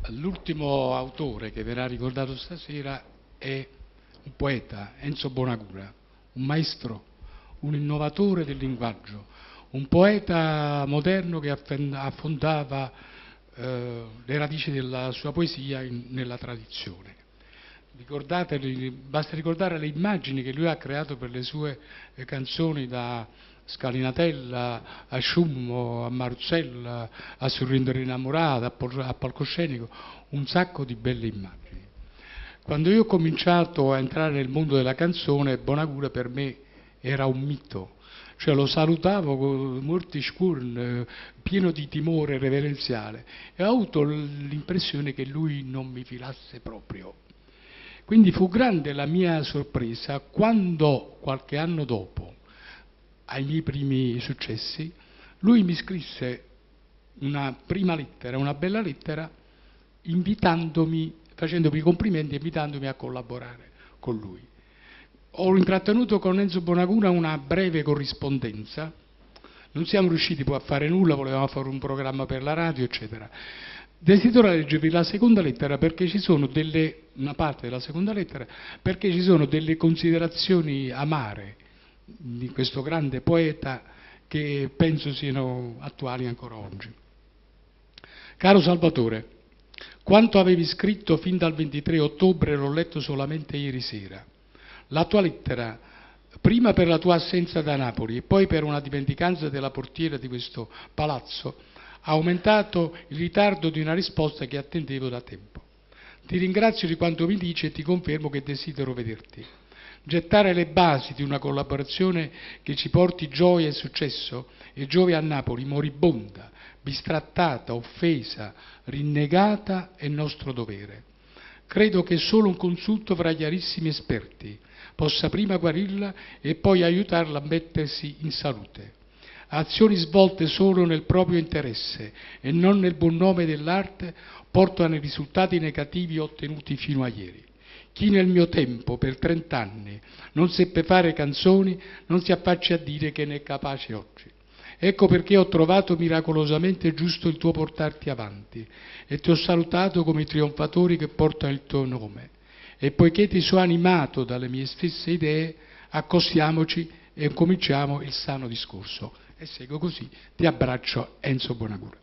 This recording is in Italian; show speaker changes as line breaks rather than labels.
L'ultimo autore che verrà ricordato stasera è un poeta, Enzo Bonagura, un maestro, un innovatore del linguaggio, un poeta moderno che affondava le radici della sua poesia nella tradizione. Basta ricordare le immagini che lui ha creato per le sue canzoni, da Scalinatella a Sciummo, a Maruzzella, a Sorrento Innamorato, a Palcoscenico, un sacco di belle immagini. Quando io ho cominciato a entrare nel mondo della canzone, Bonagura per me era un mito, cioè lo salutavo con molti scurn, pieno di timore reverenziale, e ho avuto l'impressione che lui non mi filasse proprio. Quindi fu grande la mia sorpresa quando, qualche anno dopo, ai miei primi successi, lui mi scrisse una prima lettera, una bella lettera, invitandomi, facendomi complimenti e invitandomi a collaborare con lui. Ho intrattenuto con Enzo Bonagura una breve corrispondenza, non siamo riusciti poi a fare nulla, volevamo fare un programma per la radio, eccetera. Desidero leggervi la seconda lettera perché ci sono una parte della seconda lettera, perché ci sono delle considerazioni amare di questo grande poeta che penso siano attuali ancora oggi. Caro Salvatore, quanto avevi scritto fin dal 23 ottobre l'ho letto solamente ieri sera. La tua lettera, prima per la tua assenza da Napoli e poi per una dimenticanza della portiera di questo palazzo, ha aumentato il ritardo di una risposta che attendevo da tempo. Ti ringrazio di quanto mi dici e ti confermo che desidero vederti. Gettare le basi di una collaborazione che ci porti gioia e successo e giovi a Napoli moribonda, bistrattata, offesa, rinnegata è nostro dovere. Credo che solo un consulto fra chiarissimi esperti possa prima guarirla e poi aiutarla a mettersi in salute. Azioni svolte solo nel proprio interesse e non nel buon nome dell'arte portano ai risultati negativi ottenuti fino a ieri. Chi nel mio tempo, per 30 anni, non seppe fare canzoni, non si affacci a dire che ne è capace oggi. Ecco perché ho trovato miracolosamente giusto il tuo portarti avanti e ti ho salutato come i trionfatori che portano il tuo nome. E poiché ti so animato dalle mie stesse idee, accostiamoci e cominciamo il sano discorso. E seguo così, ti abbraccio, Enzo Bonagura.